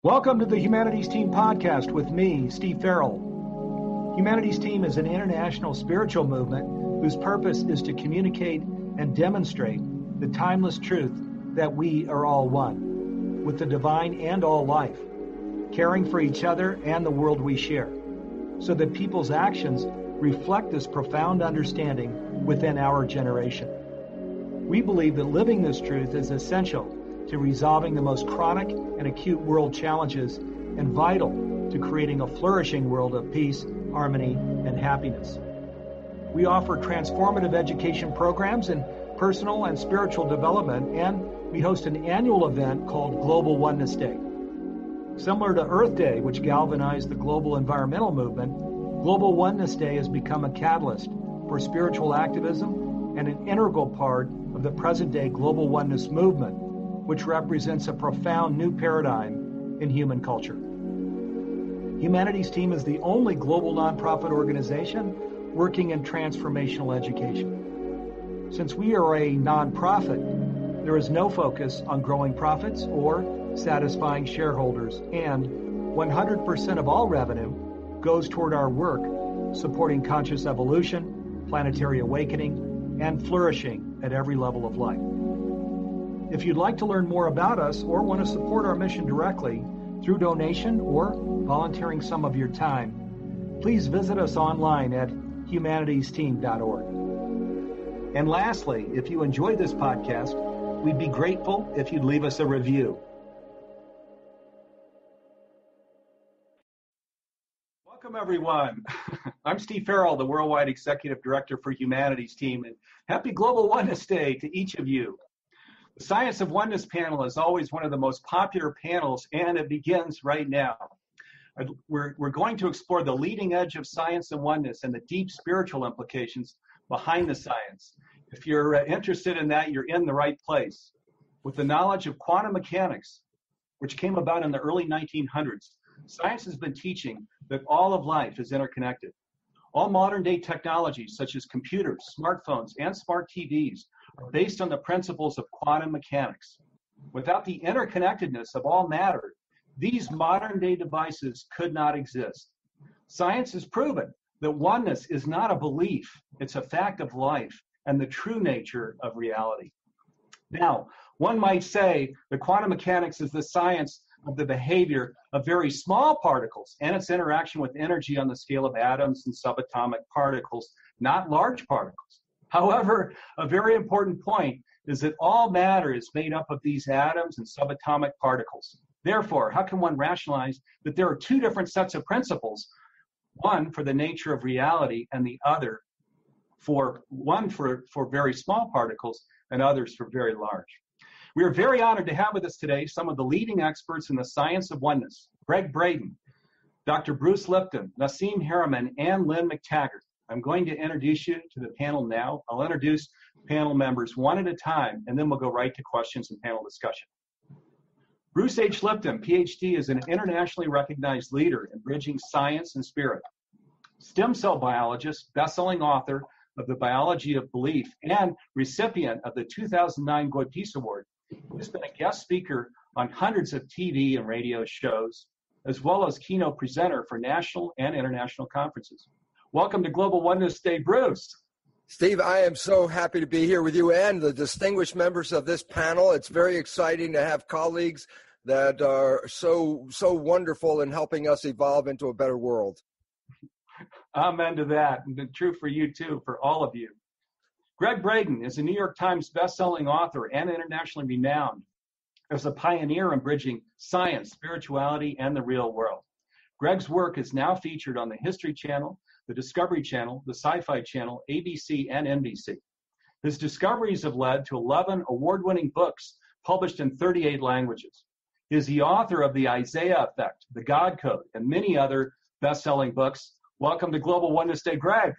Welcome to the Humanities Team podcast with me, Steve Farrell. Humanities Team is an international spiritual movement whose purpose is to communicate and demonstrate the timeless truth that we are all one, with the divine and all life, caring for each other and the world we share, so that people's actions reflect this profound understanding within our generation. We believe that living this truth is essential to resolving the most chronic and acute world challenges and vital to creating a flourishing world of peace, harmony, and happiness. We offer transformative education programs in personal and spiritual development, and we host an annual event called Global Oneness Day. Similar to Earth Day, which galvanized the global environmental movement, Global Oneness Day has become a catalyst for spiritual activism and an integral part of the present-day global oneness movement, which represents a profound new paradigm in human culture. Humanities Team is the only global nonprofit organization working in transformational education. Since we are a nonprofit, there is no focus on growing profits or satisfying shareholders, and 100% of all revenue goes toward our work supporting conscious evolution, planetary awakening, and flourishing at every level of life. If you'd like to learn more about us or want to support our mission directly through donation or volunteering some of your time, please visit us online at humanitiesteam.org. And lastly, if you enjoyed this podcast, we'd be grateful if you'd leave us a review. Welcome, everyone. I'm Steve Farrell, the Worldwide Executive Director for Humanities Team, and happy Global Oneness Day to each of you. The Science of Oneness panel is always one of the most popular panels, and it begins right now. We're going to explore the leading edge of science and oneness and the deep spiritual implications behind the science. If you're interested in that, you're in the right place. With the knowledge of quantum mechanics, which came about in the early 1900s, science has been teaching that all of life is interconnected. All modern-day technologies, such as computers, smartphones, and smart TVs, are based on the principles of quantum mechanics. Without the interconnectedness of all matter, these modern-day devices could not exist. Science has proven that oneness is not a belief, it's a fact of life and the true nature of reality. Now, one might say that quantum mechanics is the science of the behavior of very small particles and its interaction with energy on the scale of atoms and subatomic particles, not large particles. However, a very important point is that all matter is made up of these atoms and subatomic particles. Therefore, how can one rationalize that there are two different sets of principles, one for the nature of reality and the other for very small particles and others for very large? We are very honored to have with us today some of the leading experts in the science of oneness: Gregg Braden, Dr. Bruce Lipton, Nassim Haramein, and Lynne McTaggart. I'm going to introduce you to the panel now. I'll introduce panel members one at a time, and then we'll go right to questions and panel discussion. Bruce H. Lipton, PhD, is an internationally recognized leader in bridging science and spirit. Stem cell biologist, best-selling author of The Biology of Belief, and recipient of the 2009 Good Peace Award. He's been a guest speaker on hundreds of TV and radio shows, as well as keynote presenter for national and international conferences. Welcome to Global Oneness Day, Bruce. Steve, I am so happy to be here with you and the distinguished members of this panel. It's very exciting to have colleagues that are so wonderful in helping us evolve into a better world. Amen to that, and true for you too, for all of you. Gregg Braden is a New York Times best-selling author and internationally renowned as a pioneer in bridging science, spirituality, and the real world. Gregg's work is now featured on the History Channel, the Discovery Channel, the Sci-Fi Channel, ABC, and NBC. His discoveries have led to 11 award-winning books published in 38 languages. He is the author of The Isaiah Effect, The God Code, and many other best-selling books. Welcome to Global Oneness Day, Gregg.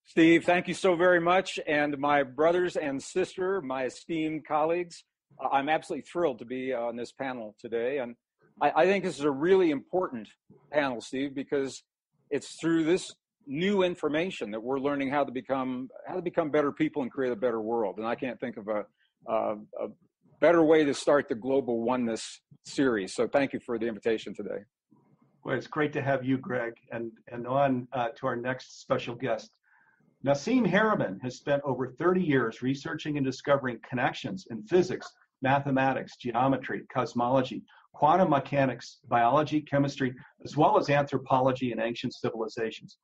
Steve, thank you so very much. And my brothers and sister, my esteemed colleagues, I'm absolutely thrilled to be on this panel today. And I think this is a really important panel, Steve, because it's through this new information that we're learning how to become better people and create a better world. And I can't think of a better way to start the Global Oneness series. So thank you for the invitation today. Well, it's great to have you, Gregg, and on to our next special guest. Nassim Haramein has spent over 30 years researching and discovering connections in physics, mathematics, geometry, cosmology, quantum mechanics, biology, chemistry, as well as anthropology and ancient civilizations.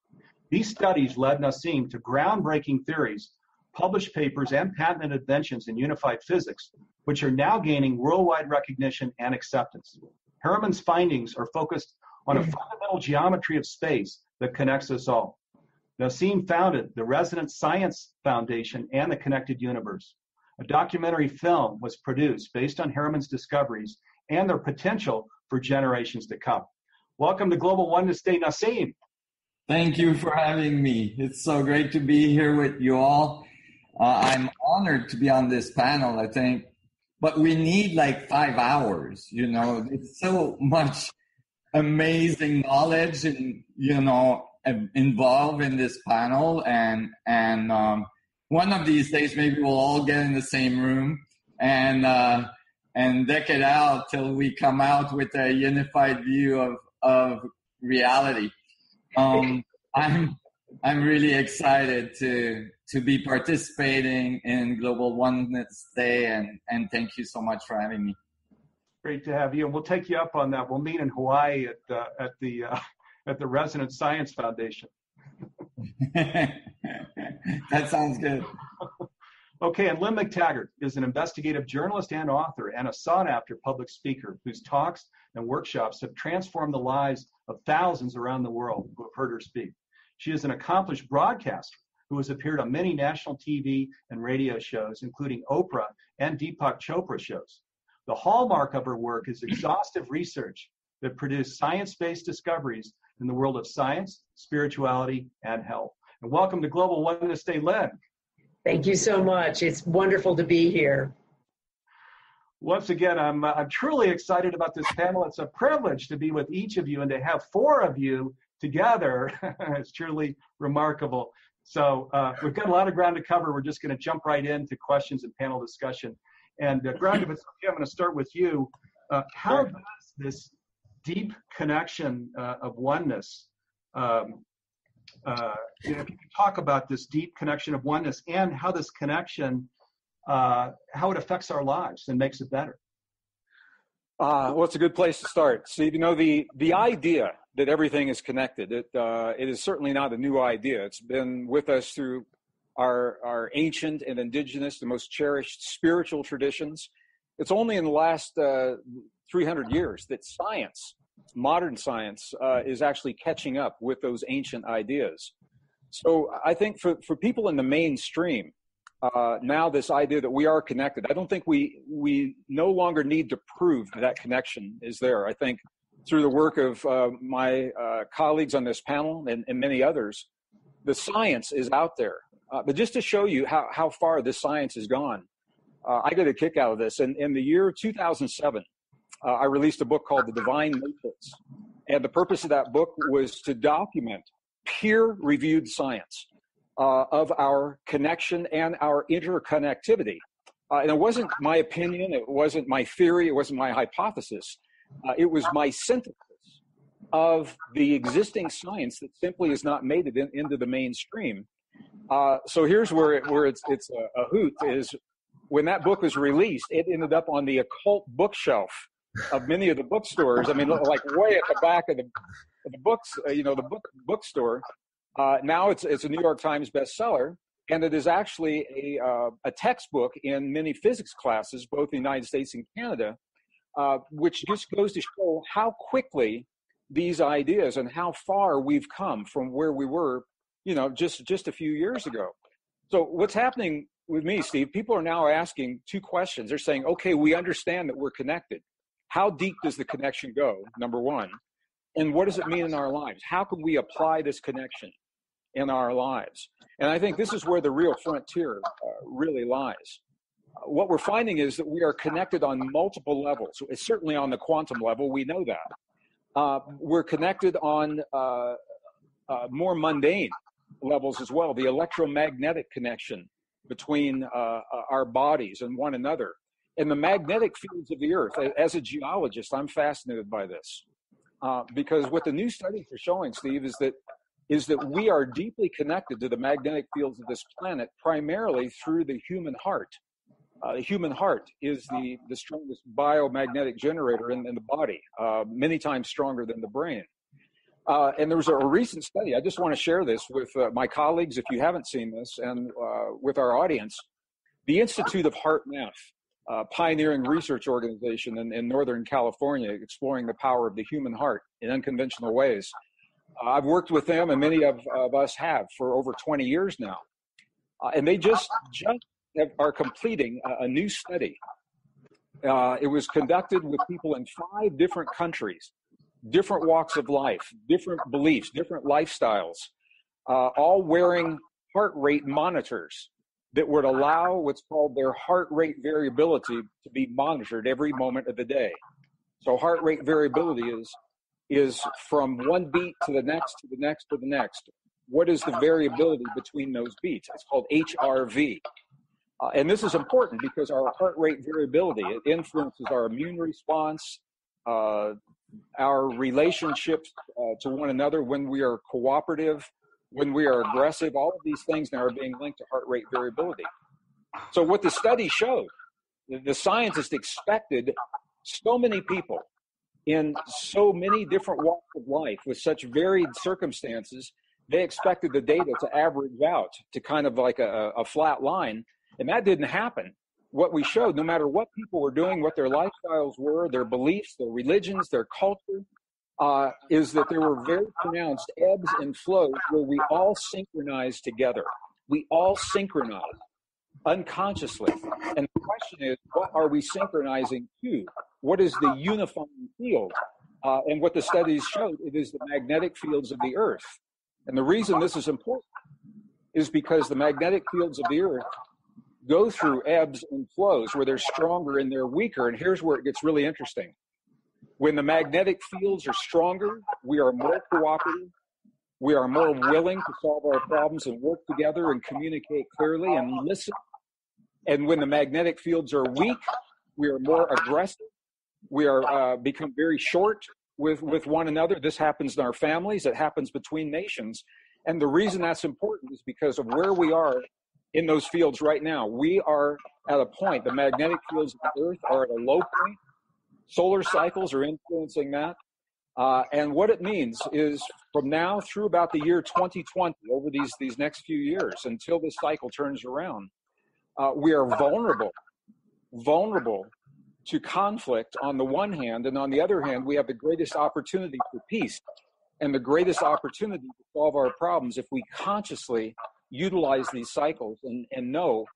These studies led Nassim to groundbreaking theories, published papers, and patented inventions in unified physics, which are now gaining worldwide recognition and acceptance. Haramein's findings are focused on a fundamental geometry of space that connects us all. Nassim founded the Resonance Science Foundation and the Connected Universe. A documentary film was produced based on Haramein's discoveries and their potential for generations to come. Welcome to Global Oneness Day, Nassim. Thank you for having me. It's so great to be here with you all. I'm honored to be on this panel, I think, but we need like 5 hours, There's so much amazing knowledge and, involved in this panel. And one of these days, maybe we'll all get in the same room and deck it out till we come out with a unified view of reality. I'm really excited to be participating in Global Oneness Day, and thank you so much for having me. Great to have you, and we'll take you up on that. We'll meet in Hawaii at the Resonance Science Foundation. That sounds good. Okay, and Lynne McTaggart is an investigative journalist and author and a sought-after public speaker whose talks and workshops have transformed the lives of thousands around the world who have heard her speak. She is an accomplished broadcaster who has appeared on many national TV and radio shows, including Oprah and Deepak Chopra shows. The hallmark of her work is exhaustive research that produced science-based discoveries in the world of science, spirituality, and health. And welcome to Global Oneness Day, Lynne. Thank you so much. It's wonderful to be here. Once again, I'm truly excited about this panel. It's a privilege to be with each of you and to have 4 of you together. It's truly remarkable. So we've got a lot of ground to cover. We're just going to jump right into questions and panel discussion. And Gregg, if it's okay, I'm going to start with you. How does this deep connection of oneness, if you can talk about this deep connection of oneness and how this connection, how it affects our lives and makes it better? Well, it's a good place to start. Steve, the idea that everything is connected, it is certainly not a new idea. It's been with us through our ancient and indigenous, the most cherished spiritual traditions. It's only in the last 300 years that science, modern science, is actually catching up with those ancient ideas. So I think for people in the mainstream, now this idea that we are connected, I don't think we no longer need to prove that connection is there. I think through the work of my colleagues on this panel and many others, the science is out there. But just to show you how far this science has gone, I get a kick out of this. In the year 2007, I released a book called The Divine Matrix. And the purpose of that book was to document peer-reviewed science of our connection and our interconnectivity. And it wasn't my opinion, it wasn't my theory, it wasn't my hypothesis. It was my synthesis of the existing science that simply has not made it into the mainstream. So here's where it's a hoot, is when that book was released, it ended up on the occult bookshelf of many of the bookstores. I mean, like way at the back of the books, the bookstore. Now it's a New York Times bestseller, and it is actually a textbook in many physics classes, both in the United States and Canada, which just goes to show how quickly these ideas and how far we've come from where we were, just a few years ago. So what's happening with me, Steve, people are now asking 2 questions. They're saying, okay, we understand that we're connected. How deep does the connection go, number one? And what does it mean in our lives? How can we apply this connection in our lives? And I think this is where the real frontier really lies. What we're finding is that we are connected on multiple levels. It's certainly on the quantum level, we know that. We're connected on more mundane levels as well, the electromagnetic connection between our bodies and one another. and the magnetic fields of the Earth. As a geologist, I'm fascinated by this because what the new studies are showing, Steve, is that we are deeply connected to the magnetic fields of this planet primarily through the human heart. The human heart is the strongest biomagnetic generator in the body, many times stronger than the brain. And there was a recent study, I just want to share this with my colleagues if you haven't seen this, and with our audience. The Institute of Heart Math, pioneering research organization in Northern California, exploring the power of the human heart in unconventional ways. I've worked with them, and many of us have, for over 20 years now. And they just are completing a new study. It was conducted with people in 5 different countries, different walks of life, different beliefs, different lifestyles, all wearing heart rate monitors that would allow what's called their heart rate variability to be monitored every moment of the day. So heart rate variability is from one beat to the next, to the next, to the next. What is the variability between those beats? It's called HRV. And this is important because our heart rate variability, it influences our immune response, our relationships to one another, when we are cooperative, when we are aggressive. All of these things now are being linked to heart rate variability. So what the study showed, the scientists expected so many people in so many different walks of life with such varied circumstances, they expected the data to average out to kind of like a flat line. And that didn't happen. What we showed, no matter what people were doing, what their lifestyles were, their beliefs, their religions, their culture, is that there were very pronounced ebbs and flows where we all synchronized together. We all synchronized unconsciously. And the question is, what are we synchronizing to? What is the unifying field? And what the studies showed, it is the magnetic fields of the Earth. And the reason this is important is because the magnetic fields of the Earth go through ebbs and flows where they're stronger and they're weaker. And here's where it gets really interesting. When the magnetic fields are stronger, we are more cooperative. We are more willing to solve our problems and work together and communicate clearly and listen. And when the magnetic fields are weak, we are more aggressive. We are become very short with one another. This happens in our families. It happens between nations. And the reason that's important is because of where we are in those fields right now. We are at a point, the magnetic fields of the Earth are at a low point. Solar cycles are influencing that. And what it means is from now through about the year 2020, over these next few years, until this cycle turns around, we are vulnerable to conflict on the one hand, and on the other hand, we have the greatest opportunity for peace and the greatest opportunity to solve our problems if we consciously utilize these cycles and know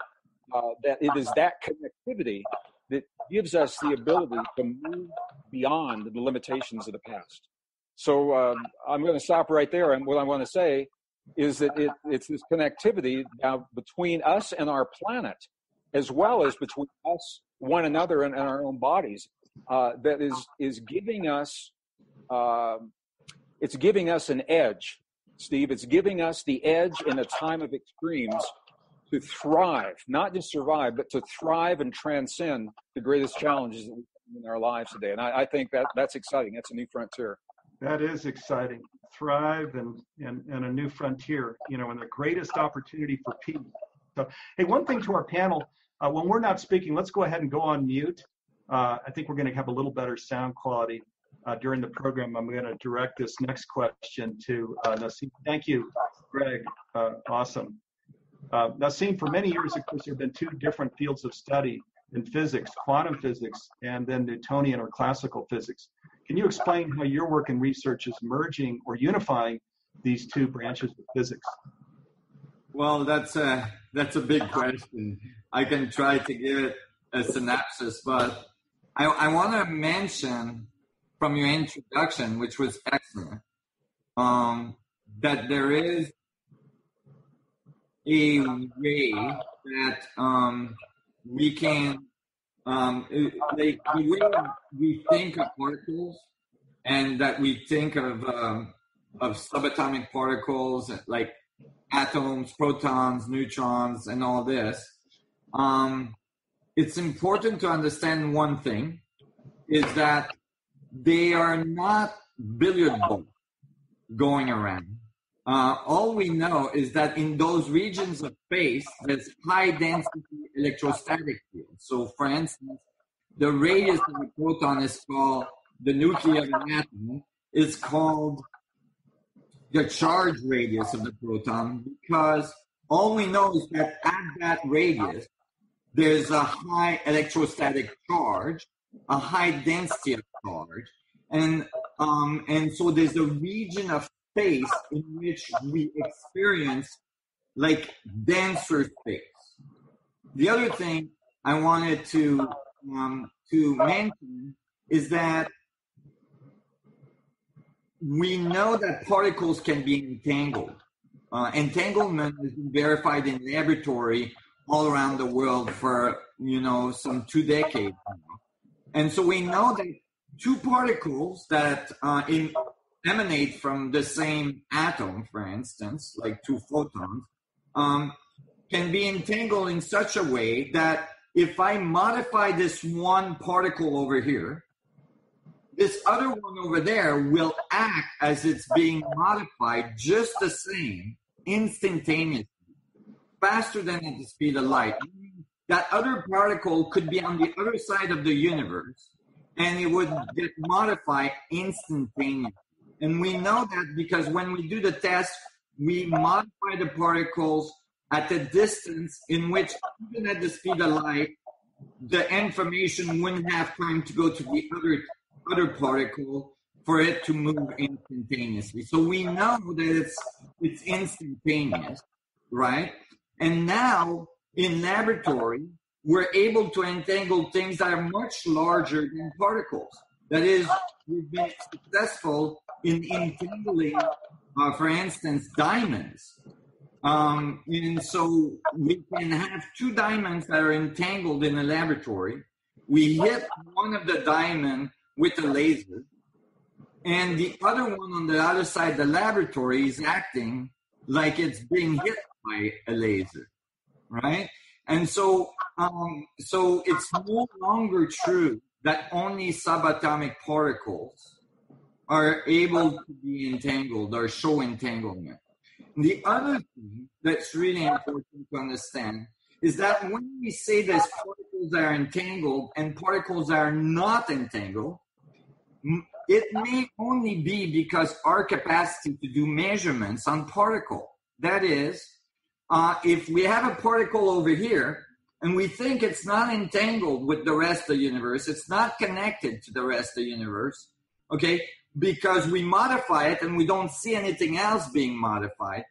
that it is that connectivity that gives us the ability to move beyond the limitations of the past. So I'm going to stop right there, and what I want to say is that it's this connectivity now between us and our planet, as well as between us, one another, and our own bodies, that is giving us it's giving us an edge, Steve. It's giving us the edge in a time of extremes to thrive, not just survive, but to thrive and transcend the greatest challenges that we have in our lives today. And I think that's exciting. That's a new frontier. That is exciting. Thrive and a new frontier, and the greatest opportunity for peace. So, hey, one thing to our panel, when we're not speaking, let's go ahead and go on mute. I think we're going to have a little better sound quality during the program. I'm going to direct this next question to Nassim. Thank you, Greg. Awesome. Nassim, for many years, of course, there have been 2 different fields of study in physics, quantum physics, and then Newtonian or classical physics. Can you explain how your work and research is merging or unifying these 2 branches of physics? Well, that's a big question. I can try to give it a synopsis, but I want to mention from your introduction, which was excellent, that there is a way that we can, like the way we think of particles, and that we think of subatomic particles like atoms, protons, neutrons, and all this. it's important to understand one thing, is that they are not billiard balls going around. All we know is that in those regions of space, there's high density electrostatic fields. So for instance, the radius of a proton is called, the nucleus of an atom is called the charge radius of the proton, because all we know is that at that radius, there's a high electrostatic charge, a high density of charge, and so there's a region of space in which we experience like denser space. The other thing I wanted to mention is that we know that particles can be entangled. Entanglement has been verified in laboratory all around the world for, some 2 decades now. And so we know that two particles that emanate from the same atom, for instance, like 2 photons, can be entangled in such a way that if I modify this one particle over here, this other one over there will act as it's being modified just the same, instantaneously, faster than at the speed of light. That other particle could be on the other side of the universe, and it would get modified instantaneously. And we know that because when we do the test, we modify the particles at a distance in which, even at the speed of light, the information wouldn't have time to go to the other particle for it to move instantaneously. So we know that it's instantaneous, right? And now in laboratory, we're able to entangle things that are much larger than particles. That is, we've been successful in entangling, for instance, diamonds. And so we can have 2 diamonds that are entangled in a laboratory. We hit one of the diamond with a laser, and the other one on the other side of the laboratory is acting like it's being hit by a laser, right? And so it's no longer true that only subatomic particles are able to be entangled or show entanglement. The other thing that's really important to understand is that when we say there's particles that are entangled and particles that are not entangled, it may only be because our capacity to do measurements on particle. That is, if we have a particle over here and we think it's not entangled with the rest of the universe, it's not connected to the rest of the universe, okay, because we modify it and we don't see anything else being modified,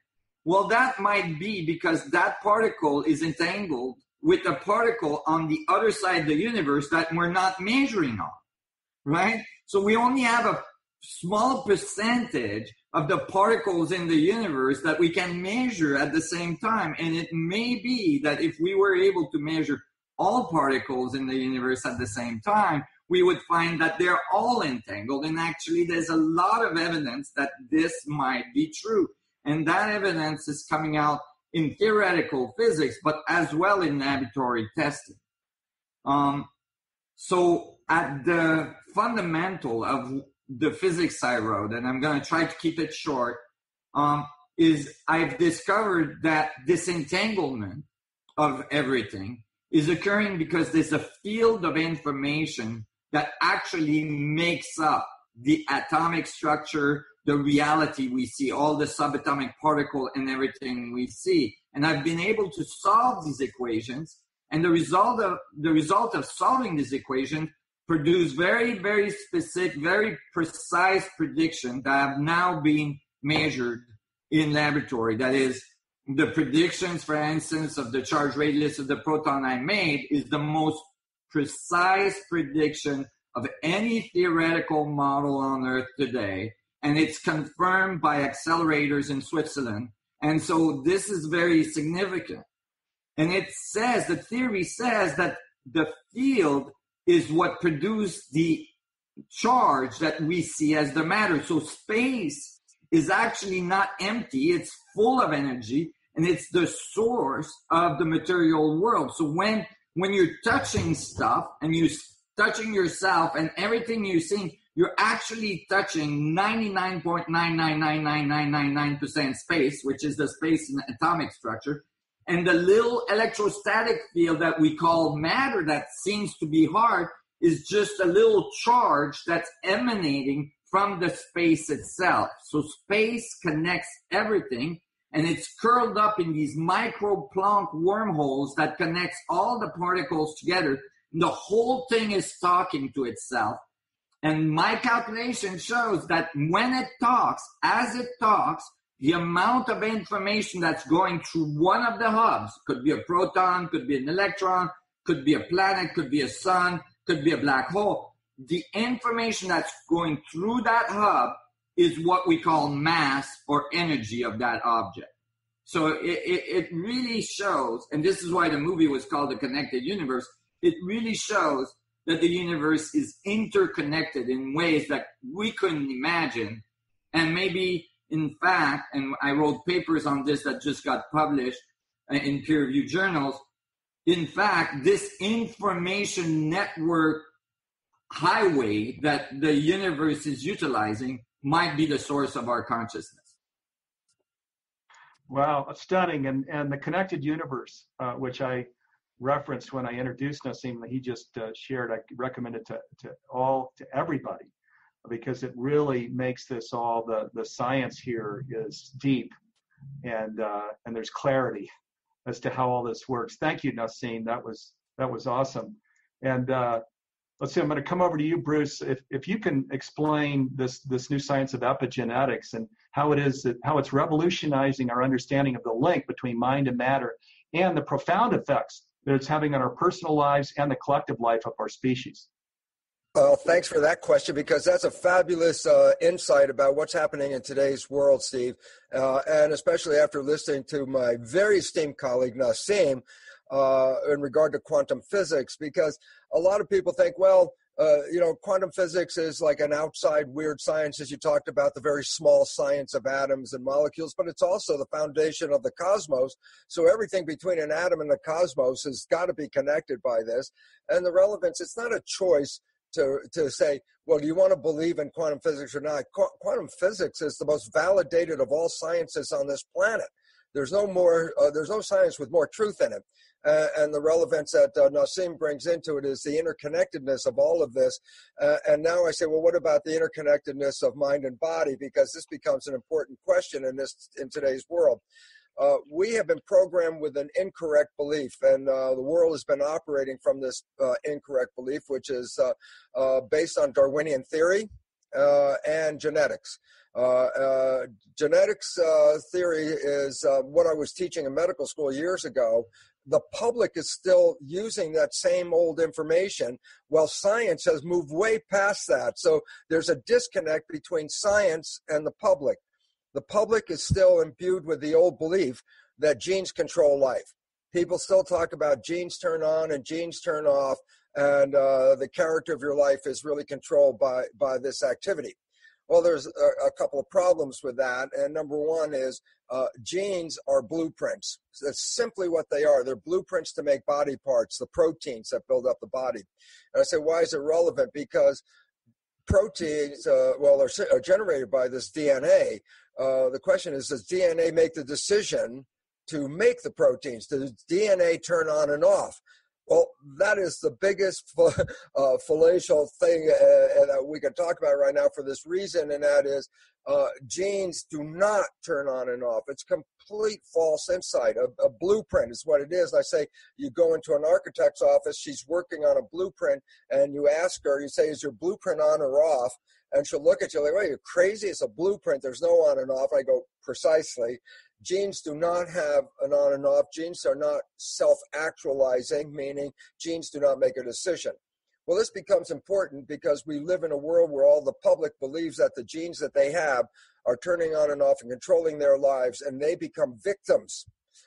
well, that might be because that particle is entangled with a particle on the other side of the universe that we're not measuring on, right? So we only have a small percentage of the particles in the universe that we can measure at the same time. And it may be that if we were able to measure all particles in the universe at the same time, we would find that they're all entangled. And actually, there's a lot of evidence that this might be true. And that evidence is coming out in theoretical physics, but as well in laboratory testing. So at the fundamental of the physics I wrote, and I'm going to try to keep it short, is I've discovered that disentanglement of everything is occurring because there's a field of information that actually makes up the atomic structure, the reality we see, all the subatomic particle and everything we see. And I've been able to solve these equations, and the result of solving these equations produce very, very specific, very precise predictions that have now been measured in laboratory. That is, the predictions, for instance, of the charge radius of the proton I made is the most precise prediction of any theoretical model on Earth today. And it's confirmed by accelerators in Switzerland. And so this is very significant. And it says, the theory says that the field is what produced the charge that we see as the matter. So space is actually not empty, it's full of energy, and it's the source of the material world. So when when you're touching stuff and you're touching yourself and everything you're seeing, you're actually touching 99.9999999% space, which is the space in the atomic structure. And the little electrostatic field that we call matter that seems to be hard is just a little charge that's emanating from the space itself. So space connects everything, and it's curled up in these micro Planck wormholes that connects all the particles together. And the whole thing is talking to itself. And my calculation shows that when it talks, as it talks, the amount of information that's going through one of the hubs, could be a proton, could be an electron, could be a planet, could be a sun, could be a black hole. The information that's going through that hub is what we call mass or energy of that object. So it really shows, and this is why the movie was called The Connected Universe, it really shows that the universe is interconnected in ways that we couldn't imagine. And maybe, in fact, and I wrote papers on this that just got published in peer-reviewed journals, in fact, this information network highway that the universe is utilizing might be the source of our consciousness. Wow, stunning. And the connected universe, which I referenced when I introduced Nassim, he just shared, I recommend it to everybody, because it really makes this all, the science here is deep, and there's clarity as to how all this works. Thank you, Nassim. That was awesome. And let's see, I'm going to come over to you, Bruce. If you can explain this new science of epigenetics and how it's revolutionizing our understanding of the link between mind and matter and the profound effects that it's having on our personal lives and the collective life of our species. Well, thanks for that question, because that's a fabulous insight about what's happening in today's world, Steve, and especially after listening to my very esteemed colleague, Nassim, in regard to quantum physics, because a lot of people think, well, quantum physics is like an outside weird science, as you talked about, the very small science of atoms and molecules, but it's also the foundation of the cosmos. So everything between an atom and the cosmos has got to be connected by this. And the relevance, it's not a choice to say, well, do you want to believe in quantum physics or not? Quantum physics is the most validated of all sciences on this planet. There's no science with more truth in it. And the relevance that Nassim brings into it is the interconnectedness of all of this. And now I say, well, what about the interconnectedness of mind and body? Because this becomes an important question in today's world. We have been programmed with an incorrect belief, and the world has been operating from this incorrect belief, which is based on Darwinian theory and genetics. Genetics theory is what I was teaching in medical school years ago. The public is still using that same old information, while science has moved way past that. So there's a disconnect between science and the public. The public is still imbued with the old belief that genes control life. People still talk about genes turn on and genes turn off, and the character of your life is really controlled by this activity. Well, there's a couple of problems with that, and number one is genes are blueprints. That's simply what they are. They're blueprints to make body parts, the proteins that build up the body. And I say, why is it relevant? Because proteins, are generated by this DNA. The question is, does DNA make the decision to make the proteins? Does DNA turn on and off? Well, that is the biggest fallacious thing that we can talk about right now for this reason, and that is genes do not turn on and off. It's complete false insight. A blueprint is what it is. I say, you go into an architect's office, she's working on a blueprint, and you ask her, you say, is your blueprint on or off? And she'll look at you like, well, you're crazy. It's a blueprint. There's no on and off. I go, precisely. Genes do not have an on and off. Genes are not self-actualizing, meaning genes do not make a decision. Well, this becomes important because we live in a world where all the public believes that the genes that they have are turning on and off and controlling their lives, and they become victims.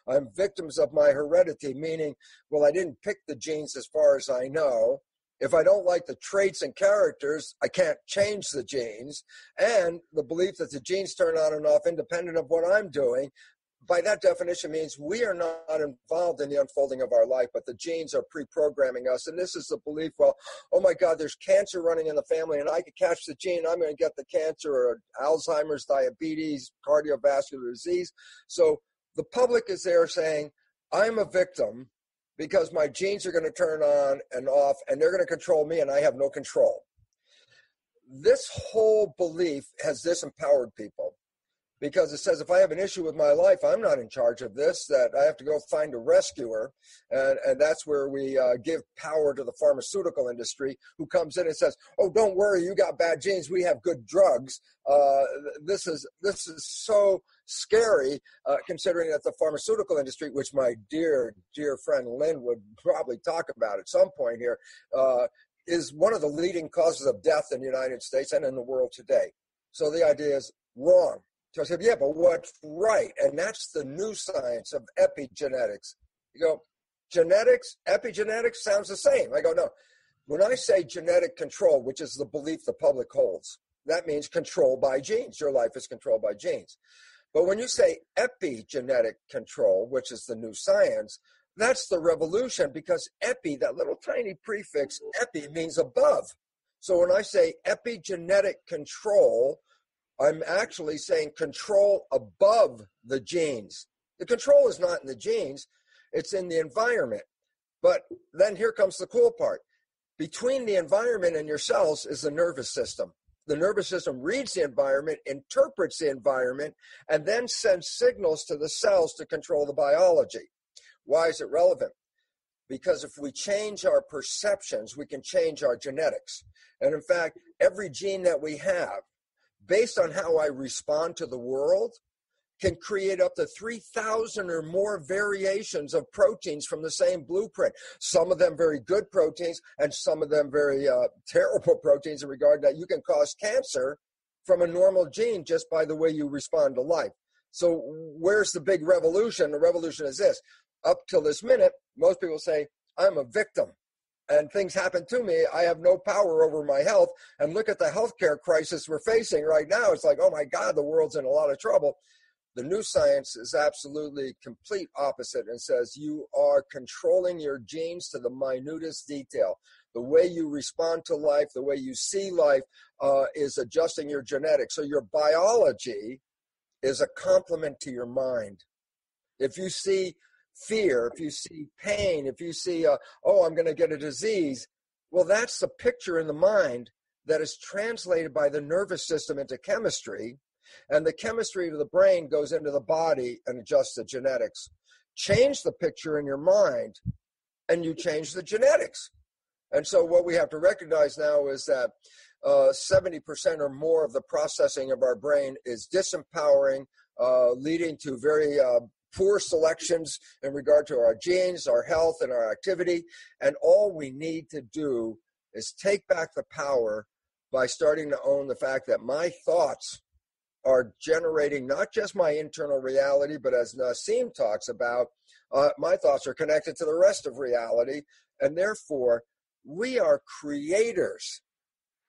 I'm victims of my heredity, meaning, well, I didn't pick the genes as far as I know. If I don't like the traits and characters, I can't change the genes. And the belief that the genes turn on and off independent of what I'm doing by that definition means we are not involved in the unfolding of our life, but the genes are pre-programming us. And this is the belief, well, oh my God, there's cancer running in the family and I could catch the gene, I'm going to get the cancer or Alzheimer's, diabetes, cardiovascular disease. So the public is there saying, I'm a victim because my genes are going to turn on and off and they're going to control me and I have no control. This whole belief has disempowered people. Because it says if I have an issue with my life, I'm not in charge of this, that I have to go find a rescuer. And that's where we give power to the pharmaceutical industry, who comes in and says, oh, don't worry, you got bad genes, we have good drugs. This is so scary, considering that the pharmaceutical industry, which my dear friend Lynne would probably talk about at some point here, is one of the leading causes of death in the United States and in the world today. So the idea is wrong. So I said, yeah, but what's right? And that's the new science of epigenetics. You go, genetics, epigenetics sounds the same. I go, no. When I say genetic control, which is the belief the public holds, that means control by genes. Your life is controlled by genes. But when you say epigenetic control, which is the new science, that's the revolution, because epi, that little tiny prefix, epi means above. So when I say epigenetic control, I'm actually saying control above the genes. The control is not in the genes, it's in the environment. But then here comes the cool part. Between the environment and your cells is the nervous system. The nervous system reads the environment, interprets the environment, and then sends signals to the cells to control the biology. Why is it relevant? Because if we change our perceptions, we can change our genetics. And in fact, every gene that we have, based on how I respond to the world, can create up to 3,000 or more variations of proteins from the same blueprint. Some of them very good proteins and some of them very terrible proteins in regard that you can cause cancer from a normal gene just by the way you respond to life. So where's the big revolution? The revolution is this. Up till this minute, most people say, I'm a victim. And things happen to me, I have no power over my health. And look at the healthcare crisis we're facing right now. It's like, oh my God, the world's in a lot of trouble. The new science is absolutely complete opposite and says you are controlling your genes to the minutest detail. The way you respond to life, the way you see life is adjusting your genetics. So your biology is a complement to your mind. If you see fear, if you see pain, if you see, I'm going to get a disease, well, that's the picture in the mind that is translated by the nervous system into chemistry, and the chemistry of the brain goes into the body and adjusts the genetics. Change the picture in your mind, and you change the genetics. And so what we have to recognize now is that 70% or more of the processing of our brain is disempowering, leading to very poor selections in regard to our genes, our health, and our activity. And all we need to do is take back the power by starting to own the fact that my thoughts are generating not just my internal reality, but as Nassim talks about, my thoughts are connected to the rest of reality. And therefore, we are creators.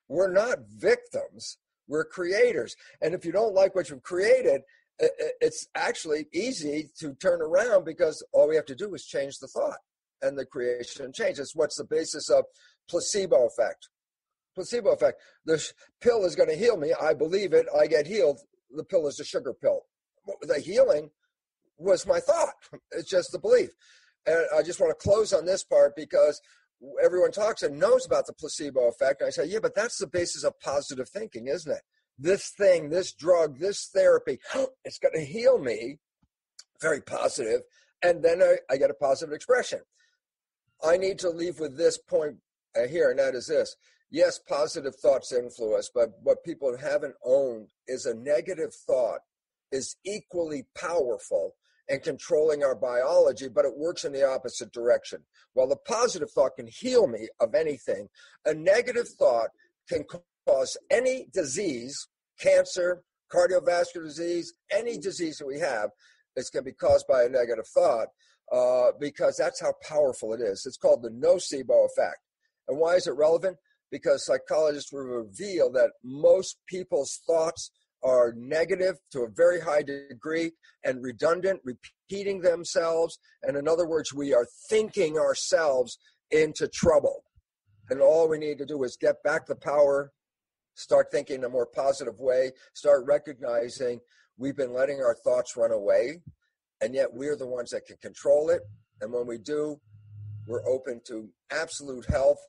We're not victims. We're creators. And if you don't like what you've created, it's actually easy to turn around, because all we have to do is change the thought and the creation changes. What's the basis of placebo effect? Placebo effect. The pill is going to heal me. I believe it. I get healed. The pill is a sugar pill. The healing was my thought. It's just the belief. And I just want to close on this part, because everyone talks and knows about the placebo effect. I say, yeah, but that's the basis of positive thinking, isn't it? This thing, this drug, this therapy, it's going to heal me. Very positive. And then I get a positive expression. I need to leave with this point here, and that is this. Yes, positive thoughts influence, but what people haven't owned is a negative thought is equally powerful in controlling our biology, but it works in the opposite direction. While the positive thought can heal me of anything, a negative thought can cause any disease, cancer, cardiovascular disease, any disease that we have, it's going to be caused by a negative thought, because that's how powerful it is. It's called the Nocebo Effect. And why is it relevant? Because psychologists will reveal that most people's thoughts are negative to a very high degree and redundant, repeating themselves. And in other words, we are thinking ourselves into trouble. And all we need to do is get back the power, start thinking in a more positive way, start recognizing we've been letting our thoughts run away, and yet we're the ones that can control it. And when we do, we're open to absolute health,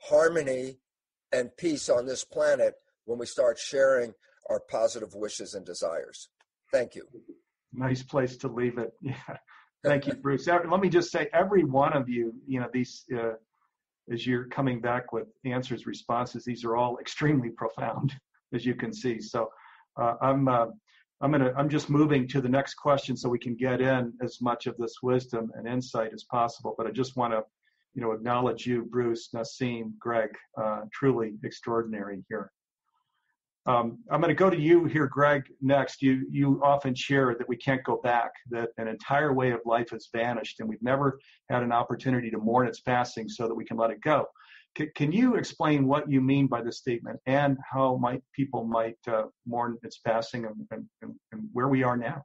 harmony, and peace on this planet when we start sharing our positive wishes and desires. Thank you. Nice place to leave it. Yeah. Thank you, Bruce. Let me just say, every one of you, these, as you're coming back with answers, responses, these are all extremely profound, as you can see. So I'm just moving to the next question so we can get in as much of this wisdom and insight as possible. But I just want to, acknowledge you, Bruce, Nassim, Gregg, truly extraordinary here. I'm going to go to you here, Gregg, next. You often share that we can't go back, that an entire way of life has vanished, and we've never had an opportunity to mourn its passing so that we can let it go. Can you explain what you mean by this statement and how people might mourn its passing and where we are now?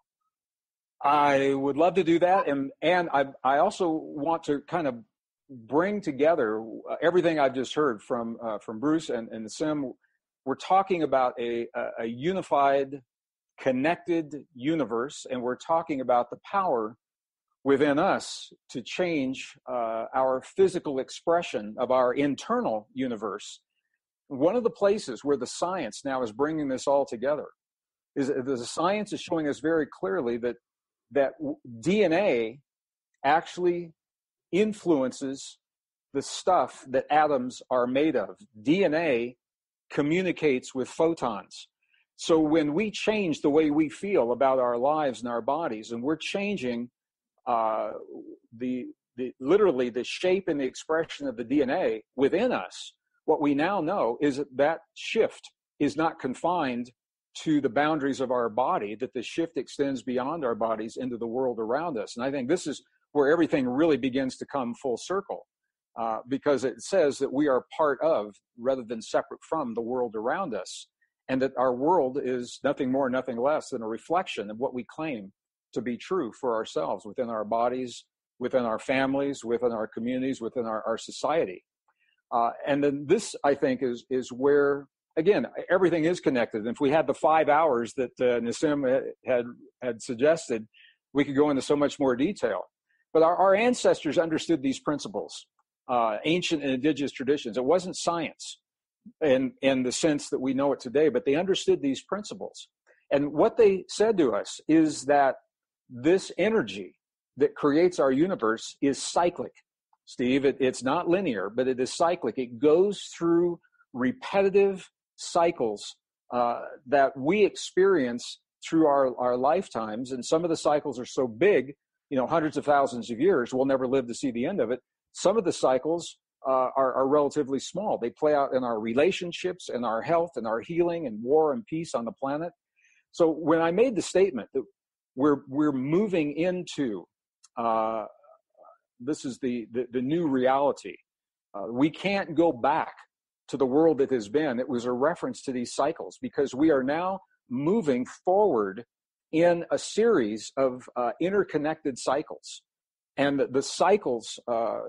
I would love to do that, and I also want to kind of bring together everything I've just heard from Bruce and Nassim. We're talking about a unified, connected universe, and we're talking about the power within us to change our physical expression of our internal universe. One of the places where the science now is bringing this all together is the science is showing us very clearly that DNA actually influences the stuff that atoms are made of. DNA communicates with photons. So when we change the way we feel about our lives and our bodies, and we're changing literally the shape and the expression of the DNA within us, what we now know is that shift is not confined to the boundaries of our body, that the shift extends beyond our bodies into the world around us. And I think this is where everything really begins to come full circle. Because it says that we are part of, rather than separate from, the world around us, and that our world is nothing more, nothing less than a reflection of what we claim to be true for ourselves, within our bodies, within our families, within our communities, within our society. And then this, I think, is where, again, everything is connected. And if we had the 5 hours that Nassim had suggested, we could go into so much more detail. But our ancestors understood these principles. Ancient and indigenous traditions. It wasn't science in the sense that we know it today, but they understood these principles. And what they said to us is that this energy that creates our universe is cyclic. Steve, it's not linear, but it is cyclic. It goes through repetitive cycles that we experience through our lifetimes. And some of the cycles are so big, hundreds of thousands of years, we'll never live to see the end of it. Some of the cycles are relatively small. They play out in our relationships, in our health, and our healing, and war and peace on the planet. So when I made the statement that we're moving into this is the new reality, we can't go back to the world that has been. It was a reference to these cycles, because we are now moving forward in a series of interconnected cycles. And the cycles,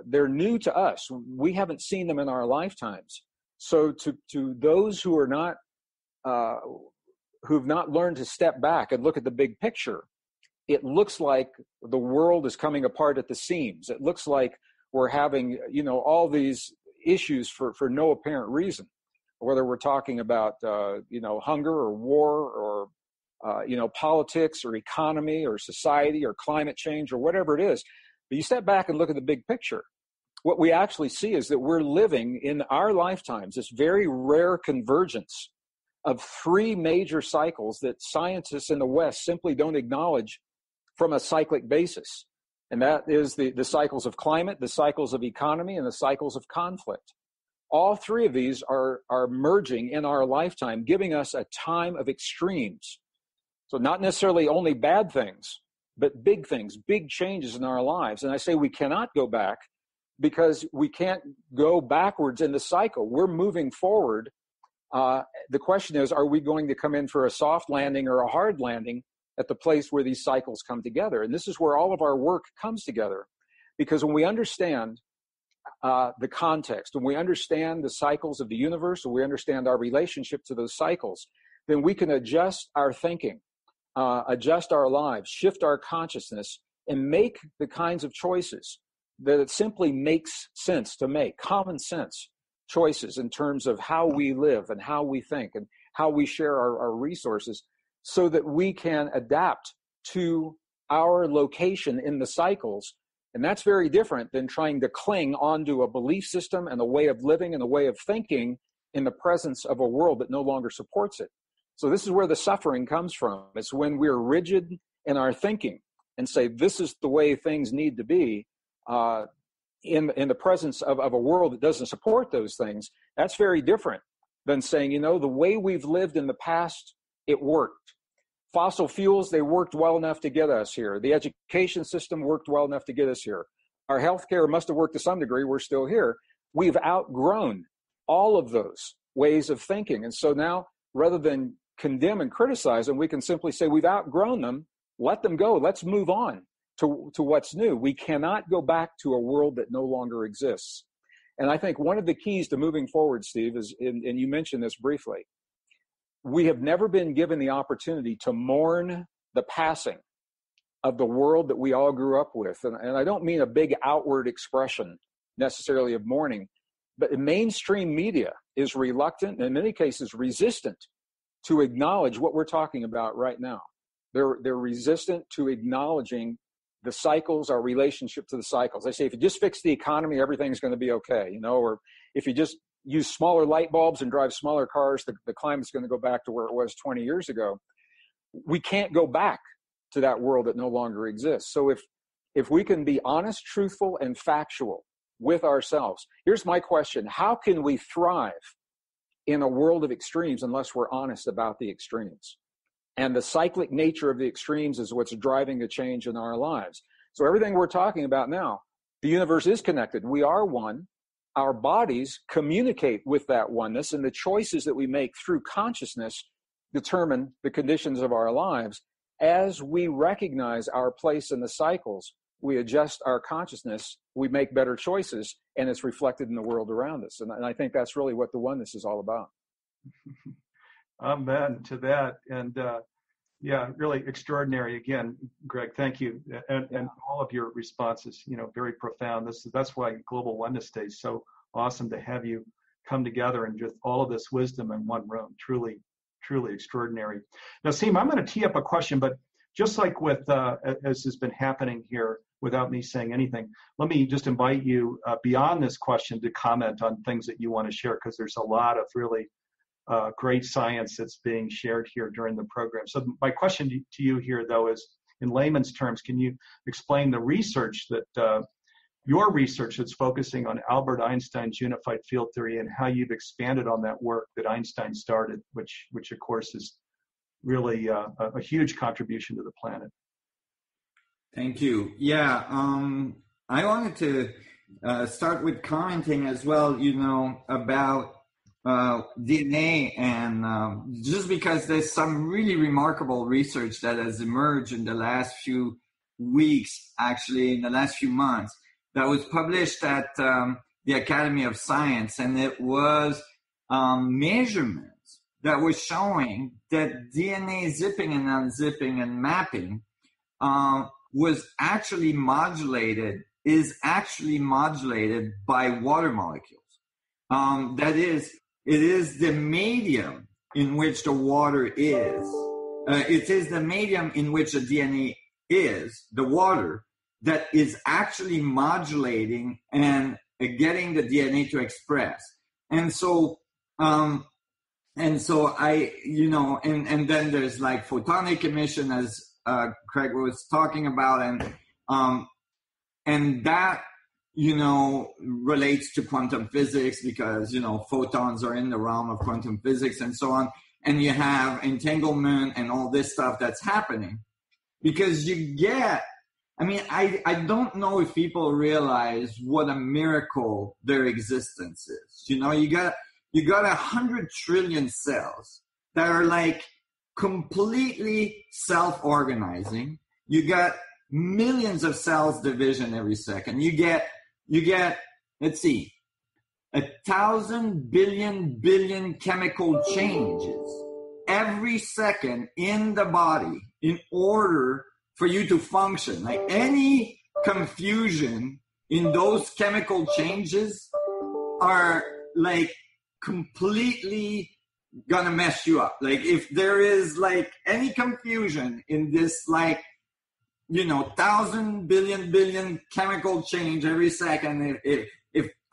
they're new to us. We haven't seen them in our lifetimes. So to those who are not, who've not learned to step back and look at the big picture, it looks like the world is coming apart at the seams. It looks like we're having, all these issues for no apparent reason, whether we're talking about, hunger or war or, politics or economy or society or climate change or whatever it is. But you step back and look at the big picture. What we actually see is that we're living in our lifetimes this very rare convergence of three major cycles that scientists in the West simply don't acknowledge from a cyclic basis. And that is the cycles of climate, the cycles of economy, and the cycles of conflict. All three of these are merging in our lifetime, giving us a time of extremes. So not necessarily only bad things, but big things, big changes in our lives. And I say we cannot go back because we can't go backwards in the cycle. We're moving forward The question is, are we going to come in for a soft landing or a hard landing at the place where these cycles come together? And this is where all of our work comes together. Because when we understand the context, when we understand the cycles of the universe, when we understand our relationship to those cycles, then we can adjust our thinking, adjust our lives, shift our consciousness, and make the kinds of choices that it simply makes sense to make, common sense choices in terms of how we live and how we think and how we share our resources, so that we can adapt to our location in the cycles. And that's very different than trying to cling onto a belief system and a way of living and a way of thinking in the presence of a world that no longer supports it. So this is where the suffering comes from. It's when we're rigid in our thinking and say, this is the way things need to be, in the presence of a world that doesn't support those things. That's very different than saying, the way we've lived in the past, it worked. Fossil fuels, they worked well enough to get us here. The education system worked well enough to get us here. Our healthcare must have worked to some degree. We're still here. We've outgrown all of those ways of thinking. And so now, rather than condemn and criticize them, we can simply say we've outgrown them. Let them go. Let's move on to what's new. We cannot go back to a world that no longer exists. And I think one of the keys to moving forward, Steve, is, and you mentioned this briefly, we have never been given the opportunity to mourn the passing of the world that we all grew up with. And I don't mean a big outward expression necessarily of mourning, but the mainstream media is reluctant, and in many cases resistant, to acknowledge what we're talking about right now. They're resistant to acknowledging the cycles, our relationship to the cycles. They say, if you just fix the economy, everything's going to be okay, or if you just use smaller light bulbs and drive smaller cars, the climate's going to go back to where it was 20 years ago. We can't go back to that world that no longer exists. So if we can be honest, truthful, and factual with ourselves, here's my question. How can we thrive in a world of extremes unless we're honest about the extremes? And the cyclic nature of the extremes is what's driving the change in our lives. So everything we're talking about now, the universe is connected. We are one. Our bodies communicate with that oneness, and the choices that we make through consciousness determine the conditions of our lives. As we recognize our place in the cycles, we adjust our consciousness, we make better choices, and it's reflected in the world around us. And I think that's really what the oneness is all about. Amen to that. And really extraordinary. Again, Gregg, thank you. And all of your responses, very profound. That's why Global Oneness Day is so awesome, to have you come together and just all of this wisdom in one room. Truly, truly extraordinary. Now, Nassim, I'm going to tee up a question, but just like with, as has been happening here without me saying anything, let me just invite you beyond this question to comment on things that you want to share, because there's a lot of really great science that's being shared here during the program. So my question to you here, though, is in layman's terms, can you explain the research that your research that's focusing on Albert Einstein's unified field theory, and how you've expanded on that work that Einstein started, which of course is really a huge contribution to the planet? Thank you. Yeah, I wanted to start with commenting as well, about DNA, and just because there's some really remarkable research that has emerged in the last few weeks, actually in the last few months, that was published at the Academy of Science, and it was measurements that were showing that DNA zipping and unzipping and mapping is actually modulated by water molecules. That is, it is the medium in which the water is. It is the medium in which the DNA is, the water, that is actually modulating and getting the DNA to express. And so I, and then there's like photonic emission, as Craig was talking about, and that, relates to quantum physics, because, photons are in the realm of quantum physics and so on. And you have entanglement and all this stuff that's happening, because I don't know if people realize what a miracle their existence is. You you got 100 trillion cells that are like completely self-organizing. You got millions of cells division every second. You get, let's see, 1,000 billion chemical changes every second in the body in order for you to function. Like any confusion in those chemical changes are like completely gonna mess you up. Like if there is like any confusion in this, like, 1,000 billion chemical change every second, if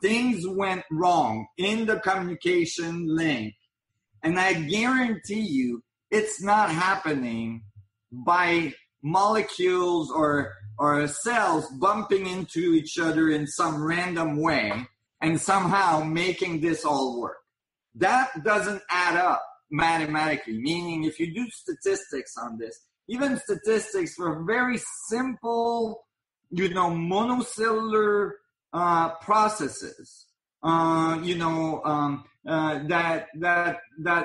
things went wrong in the communication link, and I guarantee you it's not happening by molecules or cells bumping into each other in some random way and somehow making this all work. That doesn't add up mathematically, meaning if you do statistics on this, even statistics for very simple, monocellular processes, that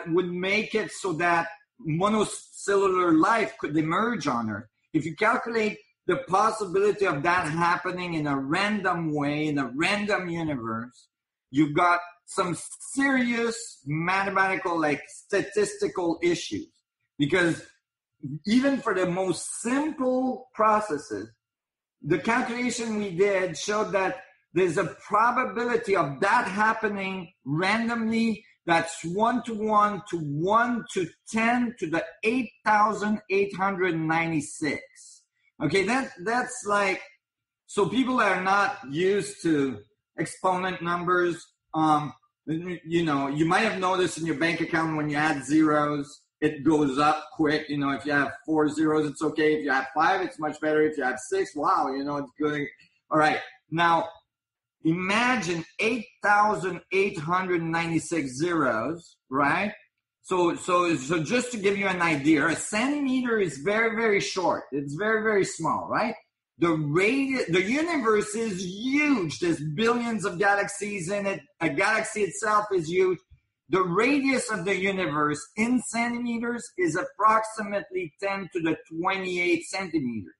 would make it so that monocellular life could emerge on Earth. If you calculate the possibility of that happening in a random way, in a random universe, you've got some serious mathematical, like statistical issues. Because even for the most simple processes, the calculation we did showed that there's a probability of that happening randomly that's 1 to 1 to 1 to 10 to the 8,896. Okay, that's like, so people are not used to exponent numbers. You might have noticed in your bank account when you add zeros, it goes up quick. If you have 4 zeros, it's okay. If you have 5, it's much better. If you have 6, wow, it's good. All right. Now, imagine 8,896 zeros, right? So just to give you an idea, a centimeter is very, very short. It's very, very small, right? The universe is huge. There's billions of galaxies in it. A galaxy itself is huge. The radius of the universe in centimeters is approximately 10 to the 28 centimeters.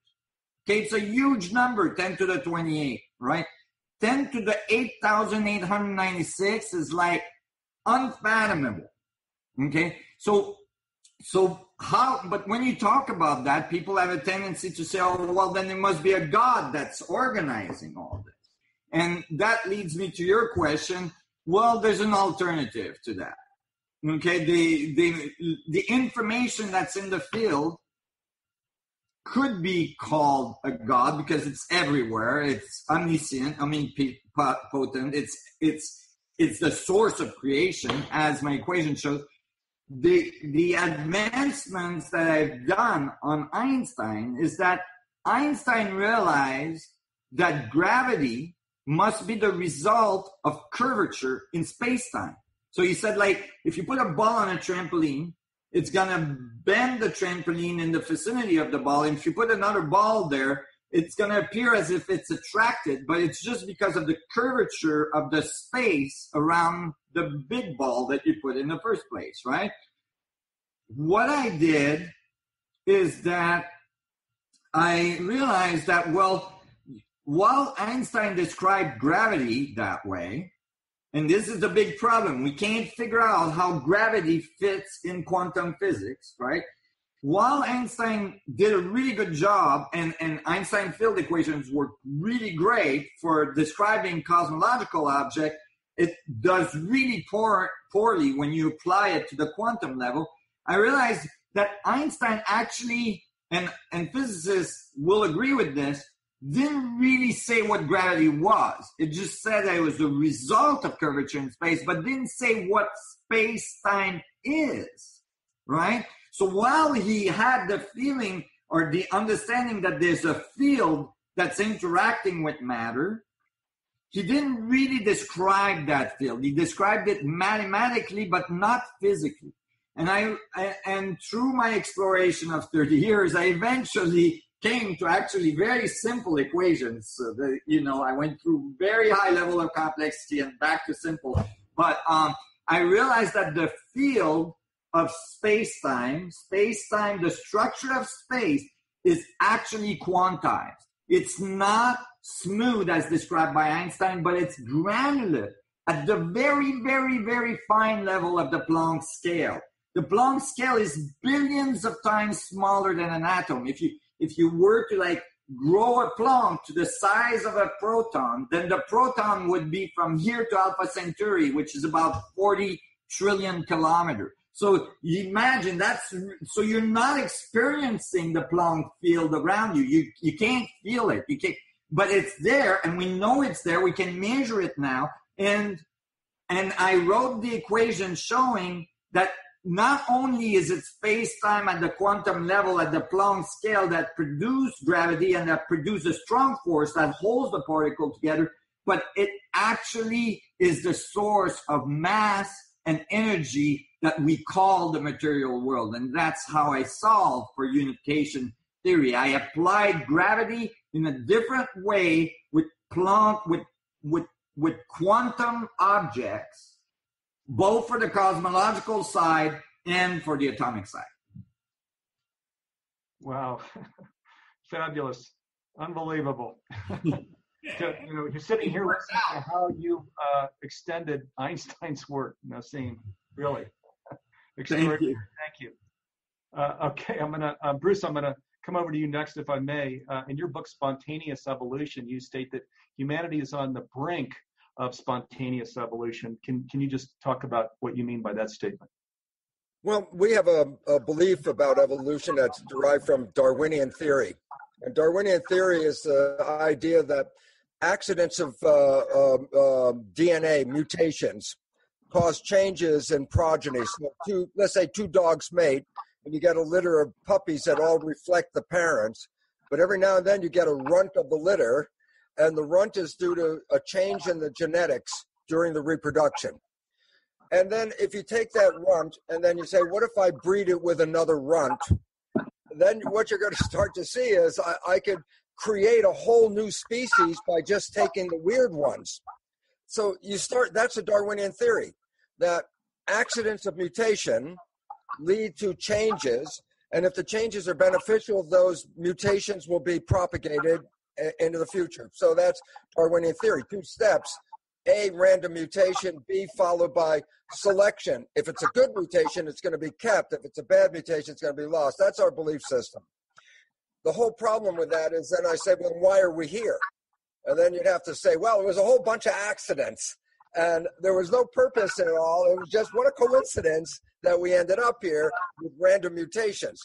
Okay, it's a huge number, 10 to the 28, right? 10 to the 8,896 is like unfathomable. Okay, so how, but when you talk about that, people have a tendency to say, oh, well, then there must be a God that's organizing all this. And that leads me to your question. Well, there's an alternative to that. Okay, the information that's in the field could be called a God because it's everywhere. It's omniscient, potent. It's the source of creation, as my equation shows. The advancements that I've done on Einstein is that Einstein realized that gravity must be the result of curvature in space-time. So he said, like, if you put a ball on a trampoline, it's going to bend the trampoline in the vicinity of the ball. And if you put another ball there, it's going to appear as if it's attracted, but it's just because of the curvature of the space around the big ball that you put in the first place, right? What I did is that I realized that, well, while Einstein described gravity that way, and this is the big problem, we can't figure out how gravity fits in quantum physics, right? While Einstein did a really good job, and Einstein field equations were really great for describing cosmological objects, it does really poorly when you apply it to the quantum level. I realized that Einstein actually, and physicists will agree with this, didn't really say what gravity was. It just said that it was the result of curvature in space, but didn't say what space-time is, right? So while he had the feeling or the understanding that there's a field that's interacting with matter, he didn't really describe that field. He described it mathematically, but not physically. And and through my exploration of 30 years, I eventually came to actually very simple equations. So I went through very high level of complexity and back to simple. But I realized that the field of space-time, the structure of space is actually quantized. It's not smooth as described by Einstein, but it's granular at the very, very, very fine level of the Planck scale. The Planck scale is billions of times smaller than an atom. If you were to like grow a Planck to the size of a proton, then the proton would be from here to Alpha Centauri, which is about 40 trillion kilometers. So you imagine so you're not experiencing the Planck field around you. You can't feel it. You can't, but it's there, and we know it's there. We can measure it now. And I wrote the equation showing that not only is it space-time at the quantum level at the Planck scale that produce gravity and that produce a strong force that holds the particle together, but it actually is the source of mass and energy that we call the material world. And that's how I solved for unification theory. I applied gravity in a different way with Planck, with quantum objects, both for the cosmological side and for the atomic side. Wow. Fabulous. Unbelievable. You're sitting here listening to how you extended Einstein's work, Nassim. Really. Extraordinary. Thank you. Okay, Bruce, I'm gonna come over to you next, if I may. In your book, Spontaneous Evolution, you state that humanity is on the brink of spontaneous evolution. Can you just talk about what you mean by that statement? Well, we have a belief about evolution that's derived from Darwinian theory. And Darwinian theory is the idea that accidents of DNA mutations cause changes in progeny. So let's say two dogs mate, and you get a litter of puppies that all reflect the parents, but every now and then you get a runt of the litter, and the runt is due to a change in the genetics during the reproduction. And then if you take that runt and then you say, what if I breed it with another runt? Then what you're going to start to see is I could create a whole new species by just taking the weird ones. So that's a Darwinian theory, that accidents of mutation lead to changes, and if the changes are beneficial, those mutations will be propagated into the future. So that's Darwinian theory. 2 steps: A, random mutation; B, followed by selection. If it's a good mutation, it's going to be kept. If it's a bad mutation, it's going to be lost. That's our belief system. The whole problem with that is then I say, well, why are we here? And then you'd have to say, well, it was a whole bunch of accidents, and there was no purpose in it all. It was just what a coincidence that we ended up here with random mutations.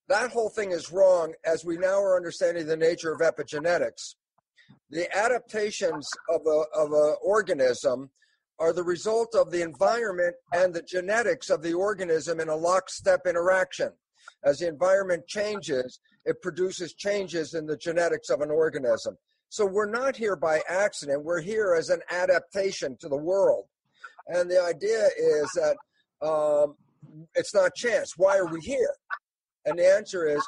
That whole thing is wrong, as we now are understanding the nature of epigenetics. The adaptations of an organism are the result of the environment and the genetics of the organism in a lockstep interaction. As the environment changes, it produces changes in the genetics of an organism. So we're not here by accident. We're here as an adaptation to the world. And the idea is that it's not chance. Why are we here? And the answer is,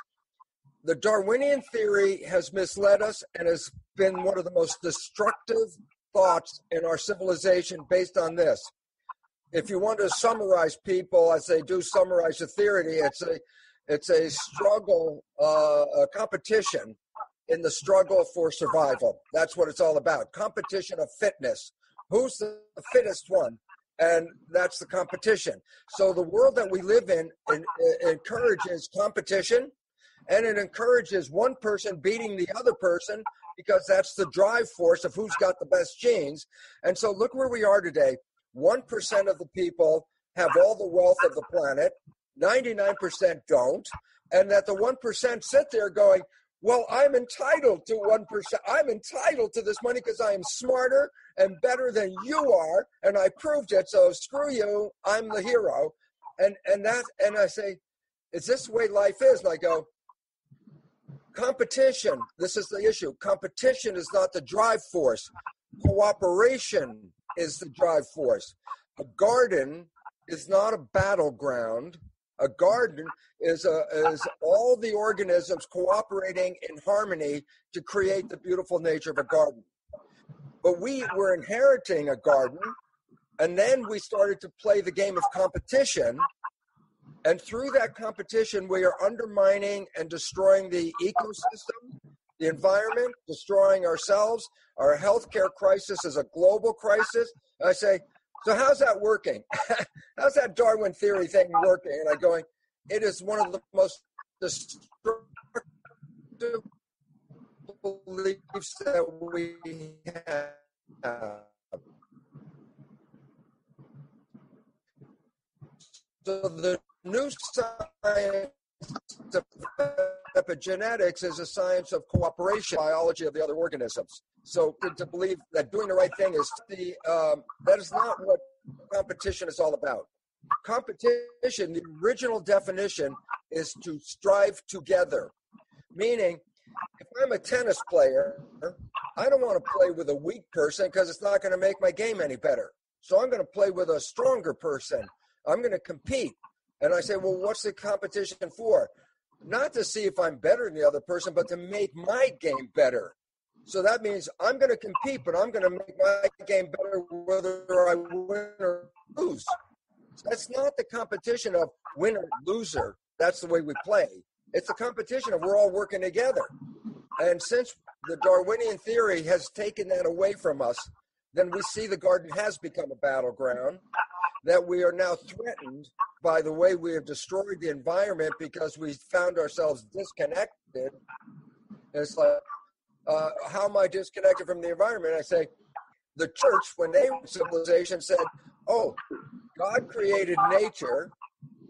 the Darwinian theory has misled us and has been one of the most destructive thoughts in our civilization based on this. If you want to summarize people, as they do summarize the theory, it's a struggle, a competition in the struggle for survival. That's what it's all about. Competition of fitness. Who's the fittest one? And that's the competition. So the world that we live in encourages competition, and it encourages one person beating the other person, because that's the drive force of who's got the best genes. And so look where we are today. 1% of the people have all the wealth of the planet. 99% don't. And that the 1% sit there going, well, I'm entitled to 1%. I'm entitled to this money because I am smarter and better than you are, and I proved it. So screw you. I'm the hero. And I say, is this the way life is? And I go, competition. This is the issue. Competition is not the drive force. Cooperation is the drive force. A garden is not a battleground. A garden is all the organisms cooperating in harmony to create the beautiful nature of a garden. But we were inheriting a garden, And then we started to play the game of competition. And through that competition, we are undermining and destroying the ecosystem, the environment, destroying ourselves. Our healthcare crisis is a global crisis. I say, so how's that working? How's that Darwin theory thing working? And I'm going, it is one of the most destructive beliefs that we have. So the new science of epigenetics is a science of cooperation, biology of the other organisms. So to believe that doing the right thing is that is not what competition is all about. Competition, the original definition, is to strive together. Meaning, if I'm a tennis player, I don't want to play with a weak person because it's not going to make my game any better. So I'm going to play with a stronger person. I'm going to compete. And I say, well, what's the competition for? Not to see if I'm better than the other person, but to make my game better. So that means I'm going to compete, but I'm going to make my game better whether I win or lose. So that's not the competition of winner, loser. That's the way we play. It's the competition of we're all working together. And since the Darwinian theory has taken that away from us, then we see the garden has become a battleground, that we are now threatened by the way we have destroyed the environment because we found ourselves disconnected. It's like, how am I disconnected from the environment? I say, the church, when they were civilization, said, oh, God created nature,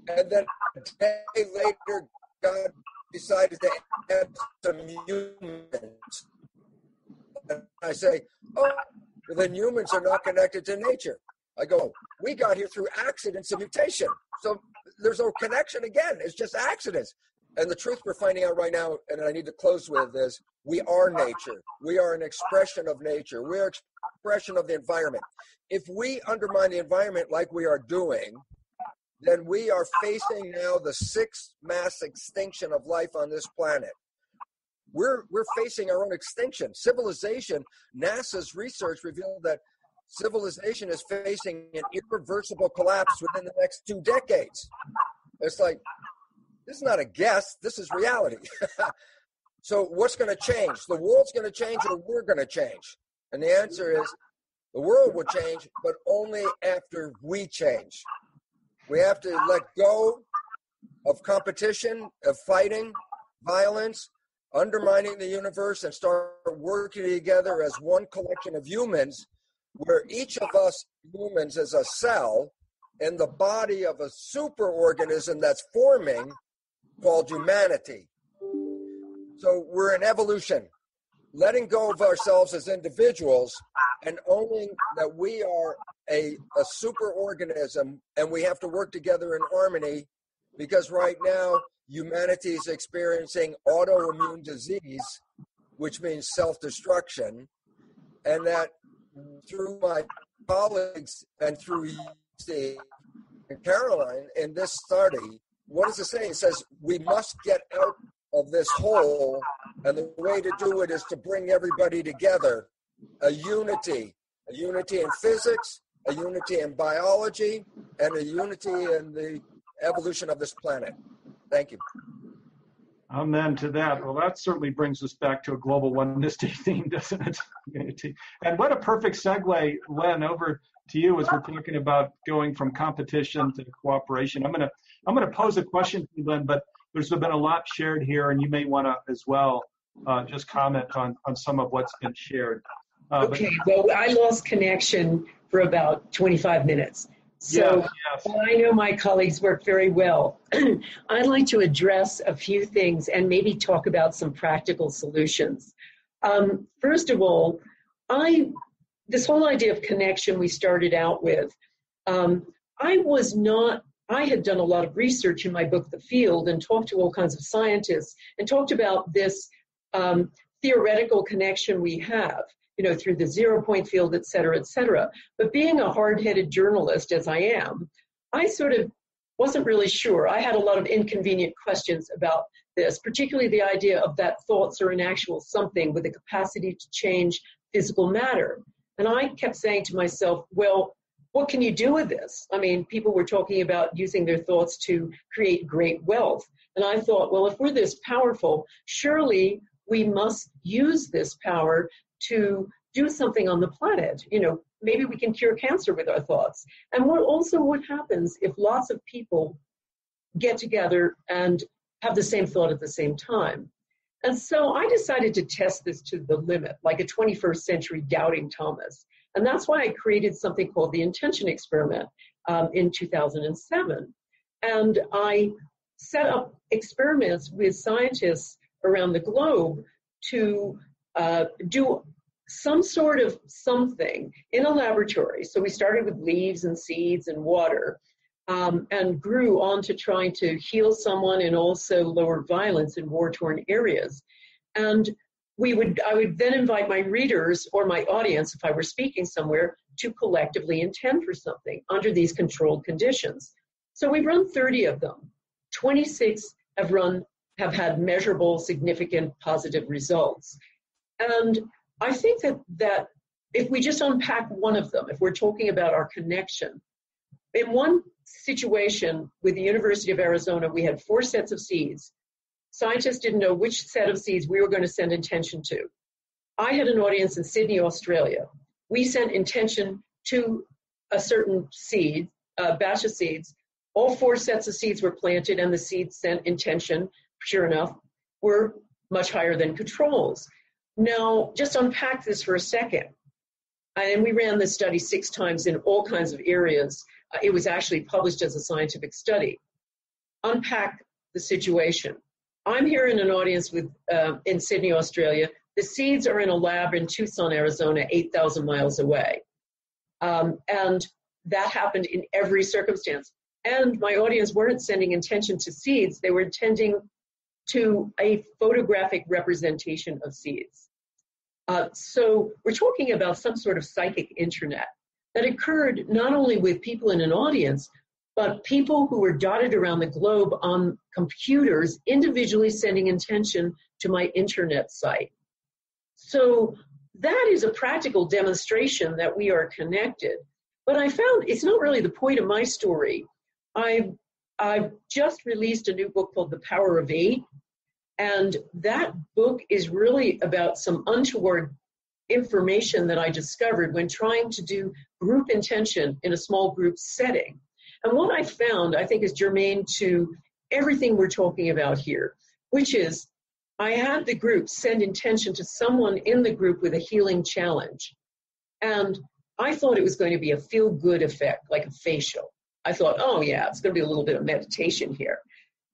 and then a day later, God decided to add some humans. And I say, oh, well, then humans are not connected to nature. I go, we got here through accidents of mutation. So there's no connection again. It's just accidents. And the truth we're finding out right now, and I need to close with, is we are nature. We are an expression of nature. We are an expression of the environment. If we undermine the environment like we are doing, then we are facing now the 6th mass extinction of life on this planet. We're facing our own extinction. Civilization, NASA's research revealed that civilization is facing an irreversible collapse within the next 2 decades. It's like, this is not a guess, this is reality. So what's going to change? The world's going to change or we're going to change? And the answer is, the world will change, but only after we change. We have to let go of competition, of fighting, violence, undermining the universe, and start working together as one collection of humans, where each of us humans is a cell in the body of a superorganism that's forming called humanity. So we're in evolution, letting go of ourselves as individuals and owning that we are a superorganism and we have to work together in harmony, because right now humanity is experiencing autoimmune disease, which means self-destruction, and that through my colleagues and through Steve and Caroline in this study, what does it say? It says we must get out of this hole, and the way to do it is to bring everybody together, a unity in physics, a unity in biology, and a unity in the evolution of this planet. Thank you. Amen to that. Well, that certainly brings us back to a global oneness day theme, doesn't it? Unity. And what a perfect segue, Lynn, over to you as we're talking about going from competition to cooperation. I'm gonna pose a question to you, Lynn, but there's been a lot shared here, and you may want to as well just comment on some of what's been shared. Okay. Well, I lost connection for about 25 minutes. So yes. I know my colleagues work very well. I'd like to address a few things and maybe talk about some practical solutions. First of all, this whole idea of connection we started out with, I had done a lot of research in my book, The Field, and talked to all kinds of scientists and talked about this theoretical connection we have, through the 0-point field, et cetera, et cetera. But being a hard-headed journalist, as I am, I sort of wasn't really sure. I had a lot of inconvenient questions about this, particularly the idea of that thoughts are an actual something with the capacity to change physical matter. And I kept saying to myself, well, what can you do with this? I mean, people were talking about using their thoughts to create great wealth. And I thought, well, if we're this powerful, surely we must use this power to do something on the planet. You know, maybe we can cure cancer with our thoughts. And what happens if lots of people get together and have the same thought at the same time? And so I decided to test this to the limit, like a 21st century doubting Thomas. And that's why I created something called the intention experiment in 2007. And I set up experiments with scientists around the globe to do some sort of something in a laboratory. So we started with leaves and seeds and water, and grew on to trying to heal someone and also lower violence in war-torn areas. And I would then invite my readers or my audience, if I were speaking somewhere, to collectively intend for something under these controlled conditions. So we've run 30 of them. 26 have had measurable, significant, positive results. And I think that if we just unpack one of them, if we're talking about our connection, in one situation with the University of Arizona, we had 4 sets of seeds. Scientists didn't know which set of seeds we were going to send intention to. I had an audience in Sydney, Australia. We sent intention to a certain seed, batch of seeds. All 4 sets of seeds were planted, and the seeds sent intention, sure enough, were much higher than controls. Now, just unpack this for a second. And we ran this study 6 times in all kinds of areas. It was actually published as a scientific study. Unpack the situation. I'm here in an audience in Sydney, Australia. The seeds are in a lab in Tucson, Arizona, 8,000 miles away. And that happened in every circumstance. And my audience weren't sending intention to seeds. They were intending to a photographic representation of seeds. So we're talking about some sort of psychic internet that occurred not only with people in an audience, but people who were dotted around the globe on computers, individually sending intention to my internet site. So that is a practical demonstration that we are connected. But I found it's not really the point of my story. I've just released a new book called The Power of 8. And that book is really about some untoward information that I discovered when trying to do group intention in a small group setting. And what I found, I think, is germane to everything we're talking about here, which is I had the group send intention to someone in the group with a healing challenge. And I thought it was going to be a feel-good effect, like a facial. I thought, oh, yeah, it's going to be a little bit of meditation here.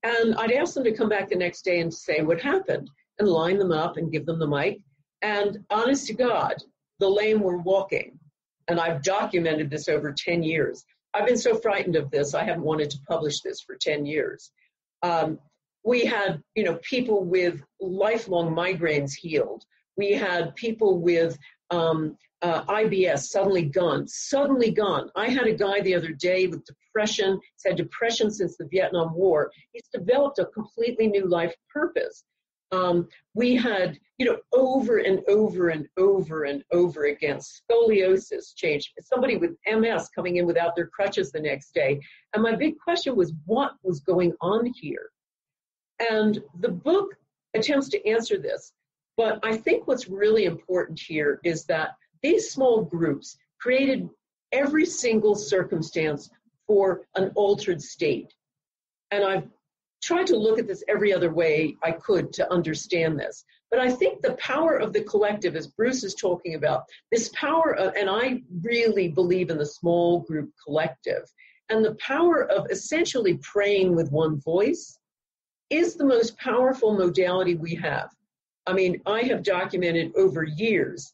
And I'd ask them to come back the next day and say what happened and line them up and give them the mic. And honest to God, the lame were walking. And I've documented this over 10 years. I've been so frightened of this, I haven't wanted to publish this for 10 years. We had, people with lifelong migraines healed. We had people with IBS suddenly gone. I had a guy the other day with depression. He's had depression since the Vietnam War. He's developed a completely new life purpose. We had, over and over and over and over again, scoliosis change. Somebody with MS coming in without their crutches the next day. And my big question was, what was going on here? And the book attempts to answer this. But I think what's really important here is that these small groups created every single circumstance for an altered state. And I've tried to look at this every other way I could to understand this. But I think the power of the collective, as Bruce is talking about, this power of, and I really believe in the small group collective, and the power of essentially praying with one voice is the most powerful modality we have. I mean, I have documented over years,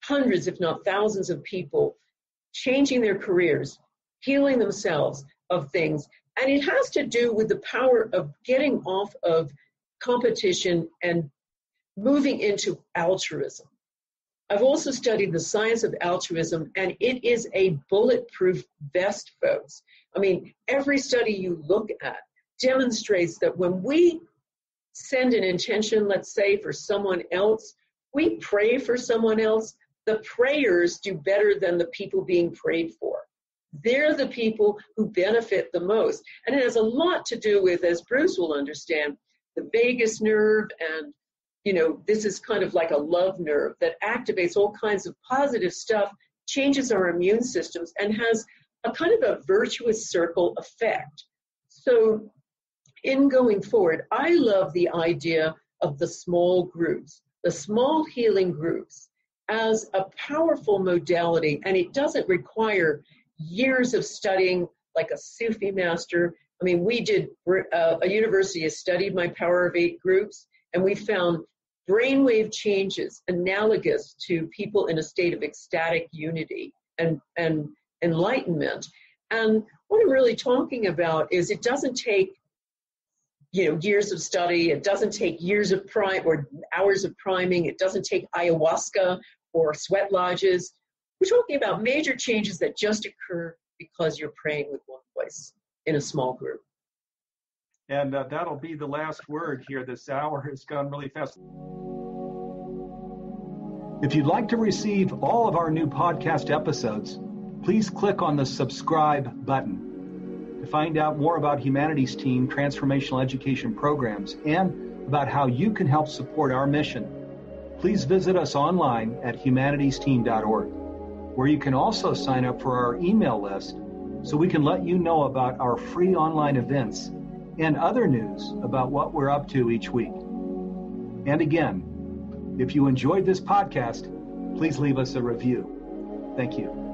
hundreds, if not thousands of people changing their careers, healing themselves of things. And it has to do with the power of getting off of competition and moving into altruism. I've also studied the science of altruism, and it is a bulletproof vest, folks. I mean, every study you look at demonstrates that when we send an intention, let's say, for someone else, we pray for someone else, the prayers do better than the people being prayed for. they're the people who benefit the most. And it has a lot to do with, as Bruce will understand, the vagus nerve. And, you know, this is kind of like a love nerve that activates all kinds of positive stuff, changes our immune systems, and has a kind of a virtuous circle effect. So in going forward, I love the idea of the small groups, the small healing groups, as a powerful modality. And it doesn't require years of studying like a Sufi master. I mean, we did, a university has studied my Power of 8 groups, and we found brainwave changes analogous to people in a state of ecstatic unity and enlightenment. And what I'm really talking about is it doesn't take, you know, years of study. It doesn't take years of or hours of priming. It doesn't take ayahuasca or sweat lodges. We're talking about major changes that just occur because you're praying with one voice in a small group. And that'll be the last word here. This hour has gone really fast. If you'd like to receive all of our new podcast episodes, please click on the subscribe button. To find out more about Humanities Team Transformational Education Programs and about how you can help support our mission, please visit us online at humanitiesteam.org, where you can also sign up for our email list so we can let you know about our free online events and other news about what we're up to each week. And again, if you enjoyed this podcast, please leave us a review. Thank you.